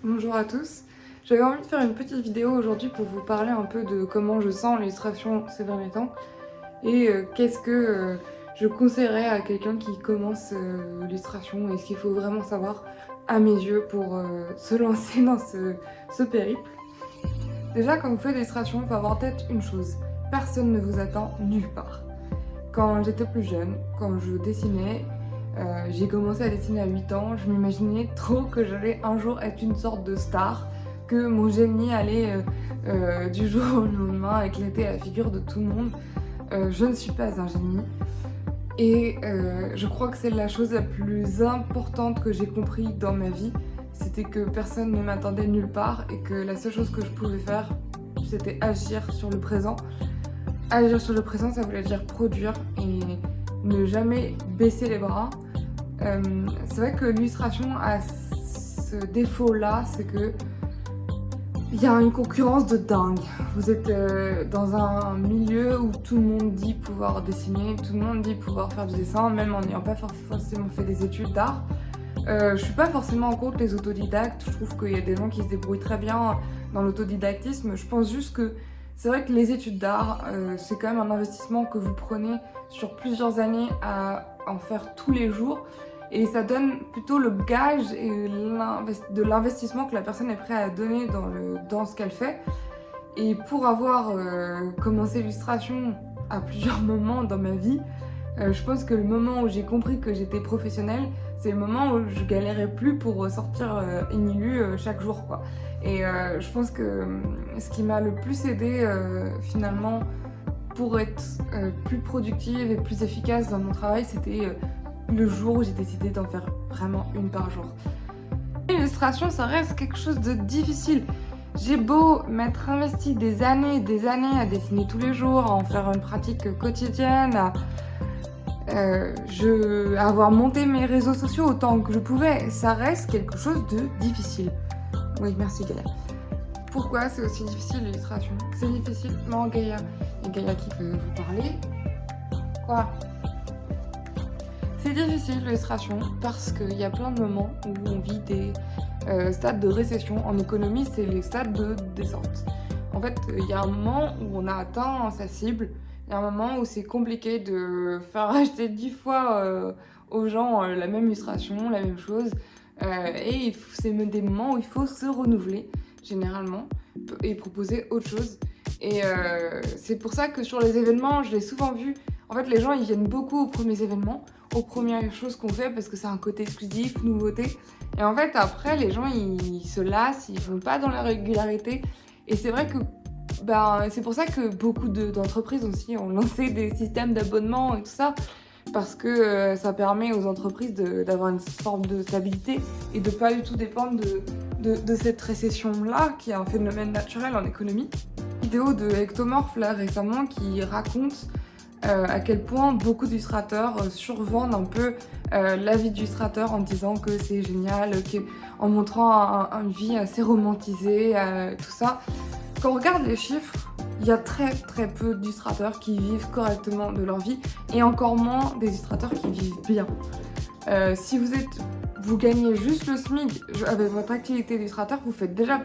Bonjour à tous, j'avais envie de faire une petite vidéo aujourd'hui pour vous parler un peu de comment je sens l'illustration ces derniers temps et qu'est-ce que je conseillerais à quelqu'un qui commence l'illustration et ce qu'il faut vraiment savoir à mes yeux pour se lancer dans ce périple. Déjà, quand vous faites l'illustration, il faut avoir en tête une chose, personne ne vous attend nulle part. Quand j'étais plus jeune, quand je dessinais, j'ai commencé à dessiner à 8 ans, je m'imaginais trop que j'allais un jour être une sorte de star, que mon génie allait du jour au lendemain éclater à la figure de tout le monde. Je ne suis pas un génie et je crois que c'est la chose la plus importante que j'ai compris dans ma vie, c'était que personne ne m'attendait nulle part et que la seule chose que je pouvais faire, c'était agir sur le présent. Agir sur le présent, ça voulait dire produire et ne jamais baisser les bras. C'est vrai que l'illustration a ce défaut-là, c'est que il y a une concurrence de dingue. Vous êtes dans un milieu où tout le monde dit pouvoir dessiner, tout le monde dit pouvoir faire du dessin, même en n'ayant pas forcément fait des études d'art. Je suis pas forcément contre les autodidactes, je trouve qu'il y a des gens qui se débrouillent très bien dans l'autodidactisme. Je pense juste que c'est vrai que les études d'art, c'est quand même un investissement que vous prenez sur plusieurs années à en faire tous les jours. Et ça donne plutôt le gage de l'investissement que la personne est prête à donner dans ce qu'elle fait. Et pour avoir commencé l'illustration à plusieurs moments dans ma vie, je pense que le moment où j'ai compris que j'étais professionnelle, c'est le moment où je galérais plus pour sortir une illu chaque jour, quoi. Et je pense que ce qui m'a le plus aidé finalement pour être plus productive et plus efficace dans mon travail, c'était le jour où j'ai décidé d'en faire vraiment une par jour. L'illustration, ça reste quelque chose de difficile. J'ai beau m'être investi des années et des années à dessiner tous les jours, à en faire une pratique quotidienne, à avoir monté mes réseaux sociaux autant que je pouvais, ça reste quelque chose de difficile. Oui, merci Gaïa. Pourquoi c'est aussi difficile l'illustration? C'est difficile? Non, Gaïa. Et Gaïa qui peut vous parler? Quoi? C'est difficile l'illustration parce qu'il y a plein de moments où on vit des stades de récession. En économie, c'est les stades de descente. En fait, il y a un moment où on a atteint sa cible. Il y a un moment où c'est compliqué de faire acheter 10 fois aux gens la même illustration, la même chose. Et c'est des moments où il faut se renouveler, généralement, et proposer autre chose. Et c'est pour ça que sur les événements, je l'ai souvent vu. En fait, les gens, ils viennent beaucoup aux premiers événements, aux premières choses qu'on fait, parce que c'est un côté exclusif, nouveauté. Et en fait, après, les gens, ils se lassent, ils vont pas dans la régularité. Et c'est vrai que c'est pour ça que beaucoup d'entreprises aussi ont lancé des systèmes d'abonnement et tout ça, parce que ça permet aux entreprises d'avoir une forme de stabilité et de pas du tout dépendre de cette récession-là, qui est un phénomène naturel en économie. Une vidéo de Ectomorph là récemment qui raconte à quel point beaucoup d'illustrateurs survendent un peu la vie d'illustrateur en disant que c'est génial, en montrant une vie assez romantisée, tout ça. Quand on regarde les chiffres, il y a très très peu d'illustrateurs qui vivent correctement de leur vie et encore moins des illustrateurs qui vivent bien. Si vous gagnez juste le SMIC avec votre activité d'illustrateur, vous faites déjà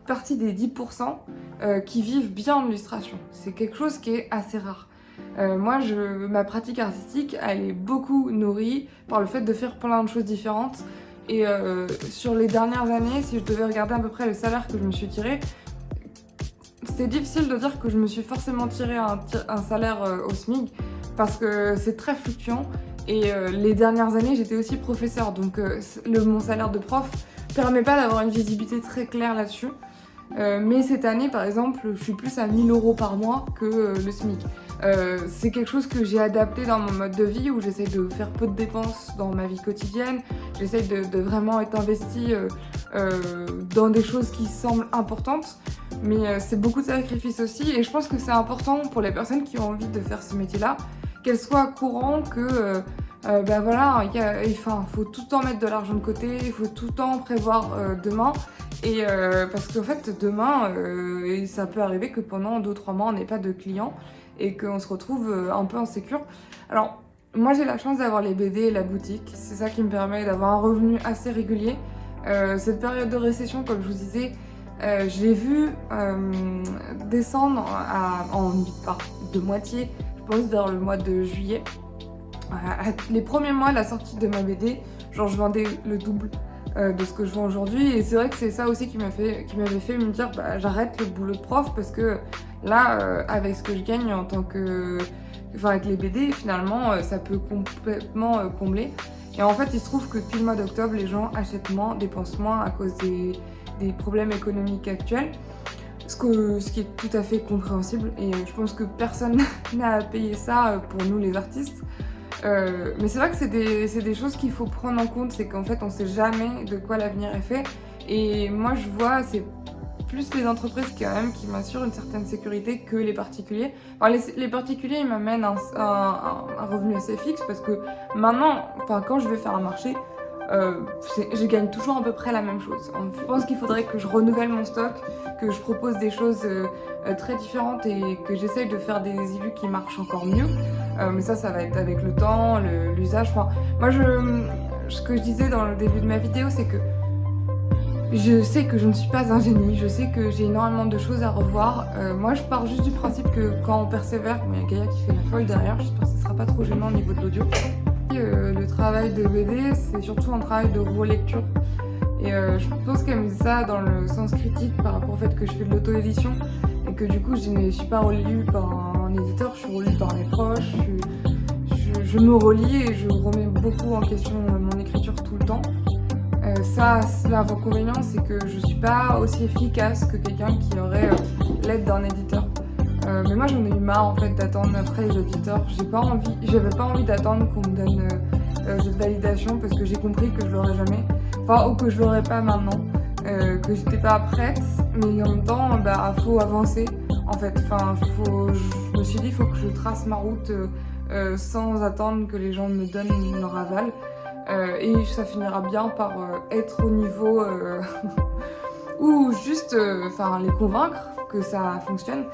partie des 10% qui vivent bien de l'illustration. C'est quelque chose qui est assez rare. Moi, ma pratique artistique, elle est beaucoup nourrie par le fait de faire plein de choses différentes. Et sur les dernières années, si je devais regarder à peu près le salaire que je me suis tiré, c'est difficile de dire que je me suis forcément tiré un salaire au SMIC parce que c'est très fluctuant. Et les dernières années, j'étais aussi professeur, donc mon salaire de prof permet pas d'avoir une visibilité très claire là-dessus. Mais cette année, par exemple, je suis plus à 1000 € par mois que le SMIC. C'est quelque chose que j'ai adapté dans mon mode de vie où j'essaie de faire peu de dépenses dans ma vie quotidienne. J'essaie de vraiment être investie dans des choses qui semblent importantes. Mais c'est beaucoup de sacrifices aussi. Et je pense que c'est important pour les personnes qui ont envie de faire ce métier-là, qu'elles soient courant que il faut tout le temps mettre de l'argent de côté, il faut tout le temps prévoir demain. Et parce qu'en fait, demain, ça peut arriver que pendant 2-3 mois, on n'ait pas de clients et qu'on se retrouve un peu insécure. Alors, moi, j'ai la chance d'avoir les BD et la boutique. C'est ça qui me permet d'avoir un revenu assez régulier. Cette période de récession, comme je vous disais, je l'ai vue descendre de moitié, je pense vers le mois de juillet. Les premiers mois de la sortie de ma BD, genre je vendais le double de ce que je vends aujourd'hui, et c'est vrai que c'est ça aussi qui m'avait fait me dire bah, j'arrête le boulot de prof, parce que là avec ce que je gagne en tant que... Enfin avec les BD finalement ça peut complètement combler. Et en fait il se trouve que depuis le mois d'octobre les gens achètent moins, dépensent moins à cause des problèmes économiques actuels, ce qui est tout à fait compréhensible, et je pense que personne n'a à payer ça pour nous les artistes. Mais c'est vrai que c'est des choses qu'il faut prendre en compte, c'est qu'en fait on sait jamais de quoi l'avenir est fait, et moi je vois c'est plus les entreprises quand même qui m'assurent une certaine sécurité que les particuliers. Enfin, les particuliers ils m'amènent un revenu assez fixe, parce que maintenant, enfin, quand je vais faire un marché, je gagne toujours à peu près la même chose. Je pense qu'il faudrait que je renouvelle mon stock, que je propose des choses très différentes et que j'essaye de faire des élus qui marchent encore mieux. Mais ça va être avec le temps, l'usage. Enfin, moi, ce que je disais dans le début de ma vidéo, c'est que je sais que je ne suis pas un génie, je sais que j'ai énormément de choses à revoir. Moi, je pars juste du principe que quand on persévère, il y a Gaïa qui fait la folle derrière, j'espère que ce sera pas trop gênant au niveau de l'audio. Le travail de BD, c'est surtout un travail de relecture. Et je pense qu'elle me dit ça dans le sens critique par rapport au fait que je fais de l'auto-édition et que du coup je ne suis pas relue par un éditeur, je suis relue par mes proches, je me relis et je remets beaucoup en question mon écriture tout le temps. L'inconvénient, c'est que je suis pas aussi efficace que quelqu'un qui aurait l'aide d'un éditeur. Mais moi j'en ai eu marre en fait d'attendre après les éditeurs. J'avais pas envie d'attendre qu'on me donne cette validation, parce que j'ai compris que je l'aurais jamais. Enfin, ou que je l'aurais pas maintenant, que j'étais pas prête, mais en même temps, bah, faut avancer, en fait. Enfin, je me suis dit, il faut que je trace ma route sans attendre que les gens me donnent leur aval. Et ça finira bien par être au niveau ou juste les convaincre que ça fonctionne.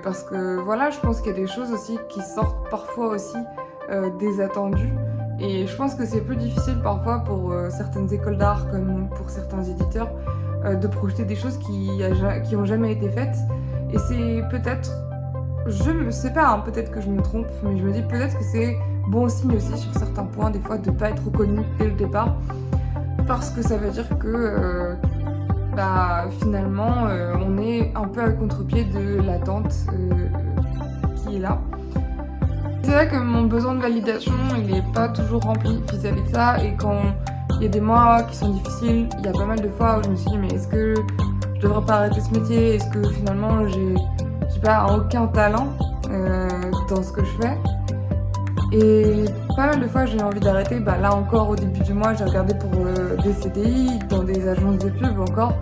Parce que voilà, je pense qu'il y a des choses aussi qui sortent parfois aussi désattendues. Et je pense que c'est plus difficile parfois pour certaines écoles d'art comme pour certains éditeurs de projeter des choses qui ont jamais été faites. Et c'est peut-être, je ne sais pas, hein, peut-être que je me trompe, mais je me dis peut-être que c'est bon signe aussi sur certains points, des fois, de ne pas être reconnu dès le départ. Parce que ça veut dire que finalement, on est un peu à contre-pied de l'attente qui est là. C'est vrai que mon besoin de validation, il n'est pas toujours rempli vis-à-vis de ça, et quand il y a des mois qui sont difficiles, il y a pas mal de fois où je me suis dit mais est-ce que je devrais pas arrêter ce métier, est-ce que finalement j'ai pas aucun talent dans ce que je fais. Et pas mal de fois j'ai eu envie d'arrêter. Là encore au début du mois j'ai regardé pour des CDI dans des agences de pub encore,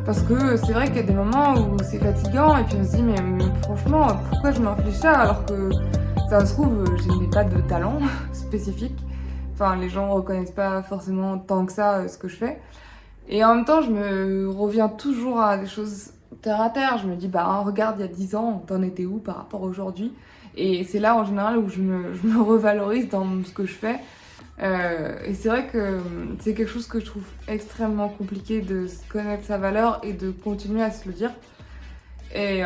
parce que c'est vrai qu'il y a des moments où c'est fatigant et puis on se dit mais franchement pourquoi je m'inflige ça alors que ça se trouve je n'ai pas de talent spécifique. Enfin les gens reconnaissent pas forcément tant que ça ce que je fais. Et en même temps je me reviens toujours à des choses terre à terre. Je me dis regarde il y a 10 ans t'en étais où par rapport à aujourd'hui. Et c'est là en général où je me revalorise dans ce que je fais. Et c'est vrai que c'est quelque chose que je trouve extrêmement compliqué, de connaître sa valeur et de continuer à se le dire. Et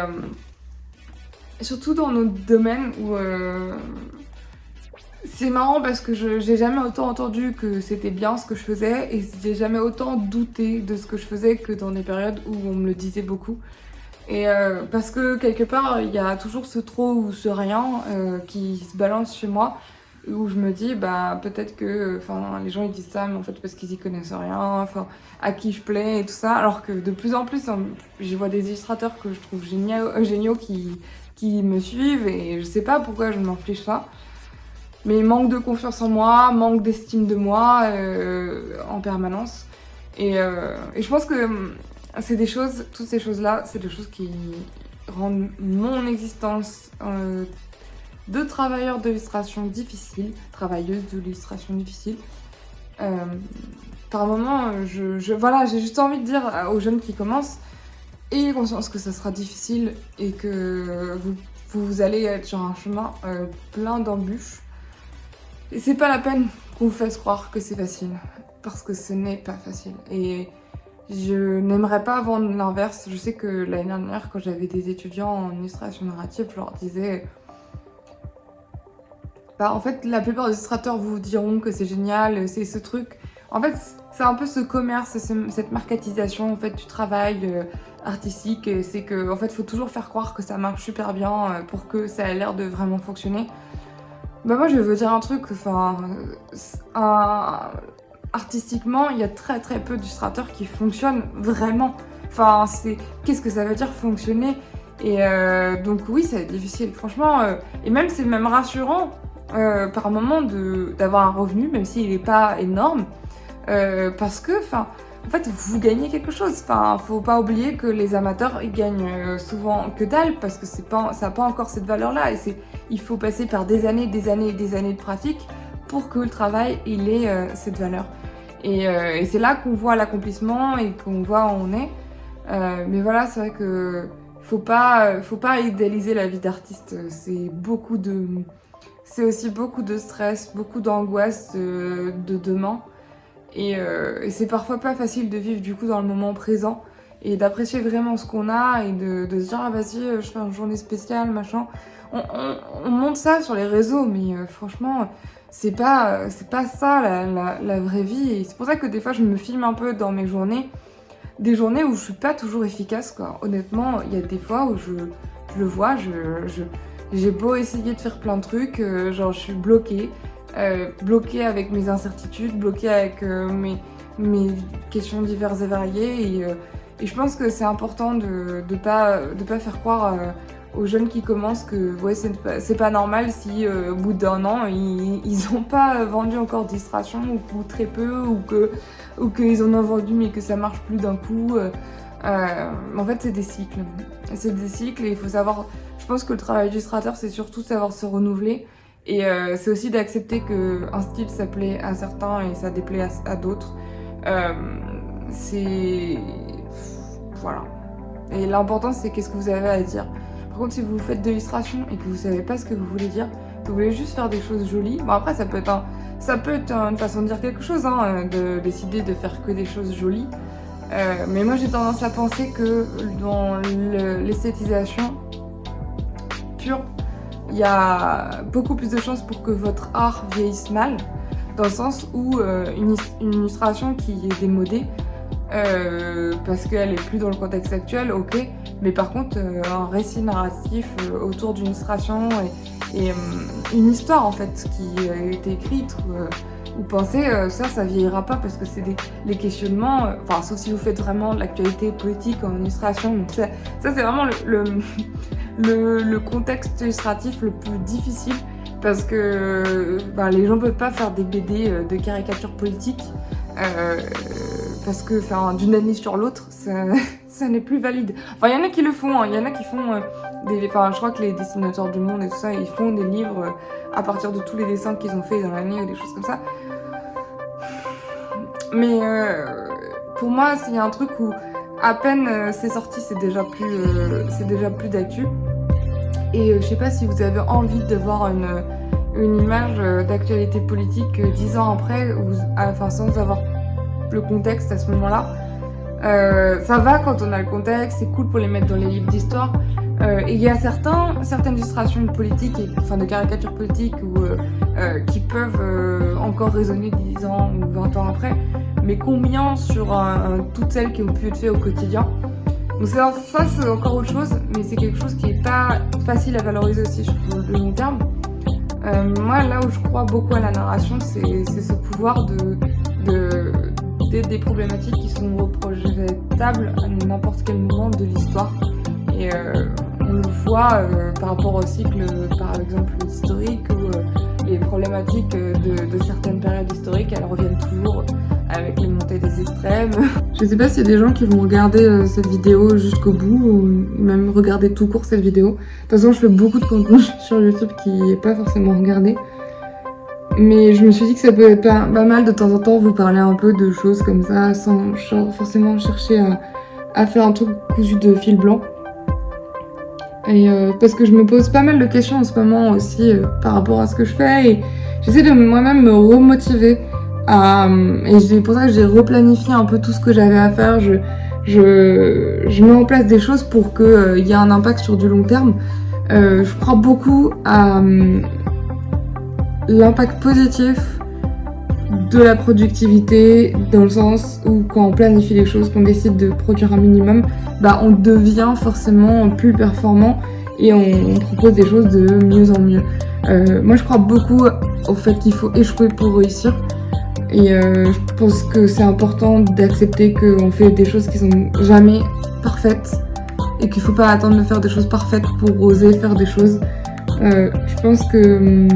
surtout dans notre domaine où c'est marrant parce que j'ai jamais autant entendu que c'était bien ce que je faisais, et j'ai jamais autant douté de ce que je faisais que dans des périodes où on me le disait beaucoup. Et parce que quelque part il y a toujours ce trop ou ce rien qui se balance chez moi, où je me dis peut-être que les gens ils disent ça mais en fait parce qu'ils y connaissent rien, à qui je plais et tout ça, alors que de plus en plus je vois des illustrateurs que je trouve géniaux qui me suivent, et je sais pas pourquoi je m'inflige ça, mais manque de confiance en moi, manque d'estime de moi en permanence. Et je pense que c'est des choses, toutes ces choses-là, c'est des choses qui rendent mon existence de travailleur d'illustration difficile, travailleuse de l'illustration difficile. Par moments, j'ai juste envie de dire aux jeunes qui commencent, ayez conscience que ça sera difficile et que vous allez être sur un chemin plein d'embûches. Et c'est pas la peine qu'on vous fasse croire que c'est facile. parce que ce n'est pas facile. Et je n'aimerais pas vendre l'inverse. Je sais que l'année dernière, quand j'avais des étudiants en illustration narrative, je leur disais... en fait, la plupart des illustrateurs vous diront que c'est génial, c'est ce truc. En fait, c'est un peu ce commerce, cette marketisation en fait, du travail artistique. C'est que, en fait, faut toujours faire croire que ça marche super bien pour que ça ait l'air de vraiment fonctionner. Bah moi, je vais vous dire un truc. Artistiquement, il y a très très peu d'illustrateurs qui fonctionnent vraiment. Qu'est-ce que ça veut dire fonctionner? Et donc oui, c'est difficile, franchement. Et même, c'est même rassurant par moment d'avoir un revenu, même s'il n'est pas énorme. Parce que, en fait, vous gagnez quelque chose. Faut pas oublier que les amateurs, ils gagnent souvent que dalle, parce que ça n'a pas encore cette valeur-là. Et il faut passer par des années de pratique pour que le travail, il ait cette valeur. Et c'est là qu'on voit l'accomplissement et qu'on voit où on est. Mais voilà, c'est vrai que faut pas idéaliser la vie d'artiste. C'est aussi beaucoup de stress, beaucoup d'angoisse de demain. Et c'est parfois pas facile de vivre du coup dans le moment présent et d'apprécier vraiment ce qu'on a et de se dire ah vas-y je fais une journée spéciale machin. On monte ça sur les réseaux mais franchement c'est pas ça la vraie vie. Et c'est pour ça que des fois je me filme un peu dans mes journées, des journées où je suis pas toujours efficace quoi. Honnêtement il y a des fois où je le vois, j'ai beau essayer de faire plein de trucs, genre je suis bloquée avec mes incertitudes, bloquée avec mes questions diverses et variées. Et je pense que c'est important de pas faire croire aux jeunes qui commencent que ouais, c'est pas normal si au bout d'un an ils ont pas vendu encore d'illustration ou très peu ou qu'ils en ont vendu mais que ça marche plus d'un coup. En fait c'est des cycles. C'est des cycles et il faut savoir, je pense que le travail d'illustrateur c'est surtout savoir se renouveler. Et c'est aussi d'accepter qu'un style ça plaît à certains et ça déplaît à d'autres. Voilà. Et l'important c'est qu'est-ce que vous avez à dire. Par contre si vous faites de l'illustration et que vous savez pas ce que vous voulez dire, que vous voulez juste faire des choses jolies, bon après ça peut être une façon de dire quelque chose, hein, de décider de faire que des choses jolies. Mais moi j'ai tendance à penser que dans l'esthétisation pure, il y a beaucoup plus de chances pour que votre art vieillisse mal, dans le sens où une illustration qui est démodée, parce qu'elle est plus dans le contexte actuel, ok, mais par contre un récit narratif autour d'une illustration et une histoire en fait qui a été écrite ou pensée, ça vieillira pas parce que c'est les questionnements, sauf si vous faites vraiment de l'actualité politique en illustration, donc ça c'est vraiment le contexte illustratif le plus difficile parce que les gens peuvent pas faire des BD de caricature politique parce que d'une année sur l'autre ça n'est plus valide. Il y en a qui le font, il y en a qui font je crois que les dessinateurs du monde et tout ça ils font des livres à partir de tous les dessins qu'ils ont fait dans l'année ou des choses comme ça. Mais pour moi il y a un truc où à peine c'est sorti c'est déjà plus d'actu. Et je sais pas si vous avez envie de voir une image d'actualité politique 10 ans après, sans avoir le contexte à ce moment-là. Ça va quand on a le contexte, c'est cool pour les mettre dans les livres d'histoire. Et il y a certaines illustrations politiques, de caricatures politiques qui peuvent encore résonner 10 ans ou 20 ans après, mais combien sur toutes celles qui ont pu être faites au quotidien. Donc ça c'est encore autre chose, mais c'est quelque chose qui est pas facile à valoriser aussi sur le long terme. Moi là où je crois beaucoup à la narration, c'est ce pouvoir des problématiques qui sont reprojetables à n'importe quel moment de l'histoire. Et on le voit par rapport au cycle, par exemple historique, où les problématiques de certaines périodes historiques, elles reviennent toujours avec les montées des extrêmes. Je sais pas s'il y a des gens qui vont regarder cette vidéo jusqu'au bout, ou même regarder tout court cette vidéo. De toute façon, je fais beaucoup de contenu sur YouTube qui n'est pas forcément regardé. Mais je me suis dit que ça peut être pas mal de temps en temps vous parler un peu de choses comme ça, sans forcément chercher à faire un truc cousu de fil blanc. Et parce que je me pose pas mal de questions en ce moment aussi par rapport à ce que je fais, et j'essaie de moi-même me remotiver Et c'est pour ça que j'ai replanifié un peu tout ce que j'avais à faire. Je mets en place des choses pour qu'il y ait un impact sur du long terme. Je crois beaucoup à l'impact positif de la productivité, dans le sens où quand on planifie les choses, qu'on décide de produire un minimum, on devient forcément plus performant et on propose des choses de mieux en mieux. Moi je crois beaucoup au fait qu'il faut échouer pour réussir, et je pense que c'est important d'accepter qu'on fait des choses qui sont jamais parfaites et qu'il faut pas attendre de faire des choses parfaites pour oser faire des choses. Je pense que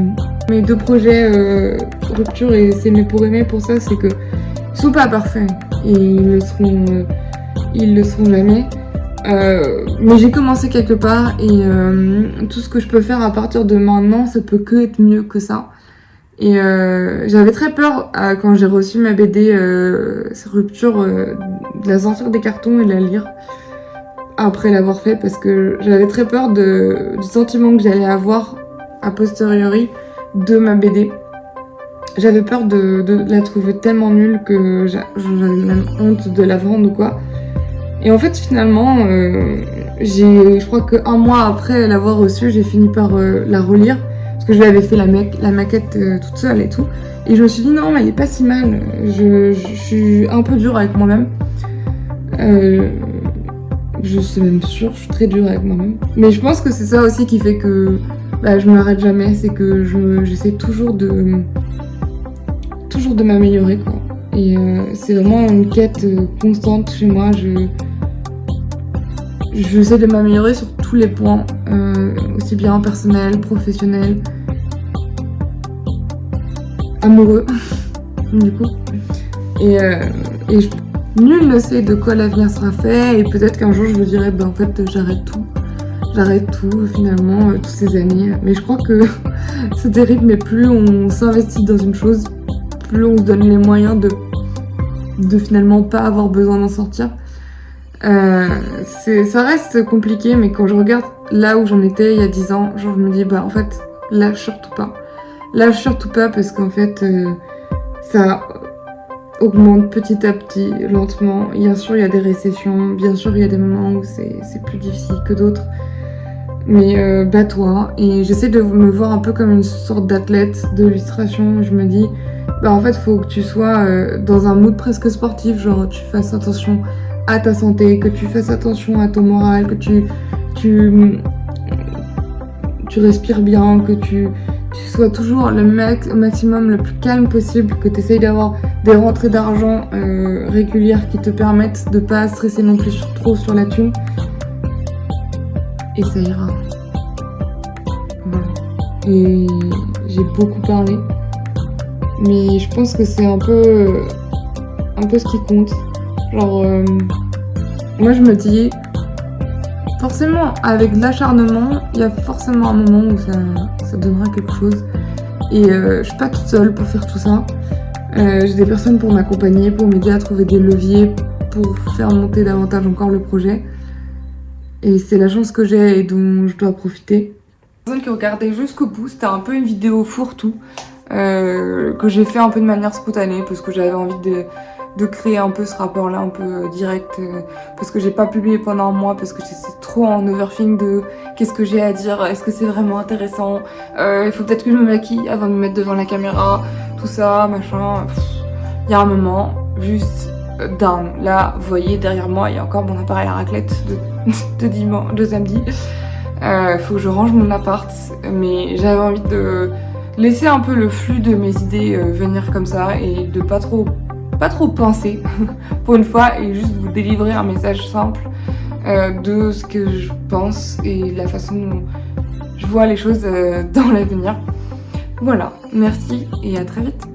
mes 2 projets Rupture et S'aimer pour aimer, pour ça, c'est que ils sont pas parfaits et ils le seront jamais. Mais j'ai commencé quelque part et tout ce que je peux faire à partir de maintenant, ça peut que être mieux que ça. Et j'avais très peur quand j'ai reçu ma BD Rupture de la sortir des cartons et de la lire après l'avoir fait, parce que j'avais très peur du sentiment que j'allais avoir a posteriori de ma BD. J'avais peur de la trouver tellement nulle que j'avais même honte de la vendre ou quoi. Et en fait, finalement, je crois qu'un mois après l'avoir reçue, j'ai fini par la relire, parce que je lui avais fait la maquette toute seule et tout. Et je me suis dit non, elle est pas si mal. Je suis un peu dure avec moi-même. Je suis même sûre, je suis très dure avec moi-même. Mais je pense que c'est ça aussi qui fait que je m'arrête jamais, c'est que j'essaie toujours de m'améliorer, quoi. Et c'est vraiment une quête constante chez moi. J'essaie de m'améliorer sur tous les points, aussi bien personnel, professionnel, amoureux, du coup. Et nul ne sait de quoi l'avenir sera fait, et peut-être qu'un jour je me dirai, en fait, j'arrête tout finalement, toutes ces années. Mais je crois que c'est terrible, mais plus on s'investit dans une chose, plus on se donne les moyens de finalement pas avoir besoin d'en sortir. Ça reste compliqué, mais quand je regarde là où j'en étais il y a 10 ans, je me dis, en fait, lâche surtout pas. Lâche surtout pas, parce qu'en fait, ça augmente petit à petit, lentement. Bien sûr, il y a des récessions, bien sûr, il y a des moments où c'est plus difficile que d'autres. Mais bats-toi. Et j'essaie de me voir un peu comme une sorte d'athlète de l'illustration. Je me dis, en fait, faut que tu sois dans un mood presque sportif, genre tu fasses attention à ta santé, que tu fasses attention à ton moral, que tu respires bien, que tu sois toujours au maximum le plus calme possible, que tu essayes d'avoir des rentrées d'argent régulières qui te permettent de pas stresser non plus trop sur la thune. Et ça ira. Voilà. Et j'ai beaucoup parlé, mais je pense que c'est un peu ce qui compte. Genre, moi je me dis, forcément, avec de l'acharnement, il y a forcément un moment où ça donnera quelque chose. Et je suis pas toute seule pour faire tout ça. J'ai des personnes pour m'accompagner, pour m'aider à trouver des leviers pour faire monter davantage encore le projet. Et c'est la chance que j'ai et dont je dois profiter. Les personnes qui regardaient jusqu'au bout, c'était un peu une vidéo fourre-tout que j'ai fait un peu de manière spontanée, parce que j'avais envie de créer un peu ce rapport-là, un peu direct, parce que j'ai pas publié pendant un mois, parce que j'étais trop en overthink de qu'est-ce que j'ai à dire, est-ce que c'est vraiment intéressant, il faut peut-être que je me maquille avant de me mettre devant la caméra, tout ça, machin. Il y a un moment, juste down. Là, vous voyez, derrière moi, il y a encore mon appareil à raclette de samedi. Faut que je range mon appart, mais j'avais envie de laisser un peu le flux de mes idées venir comme ça, et de pas trop penser pour une fois, et juste vous délivrer un message simple de ce que je pense et la façon dont je vois les choses dans l'avenir. Voilà, merci et à très vite.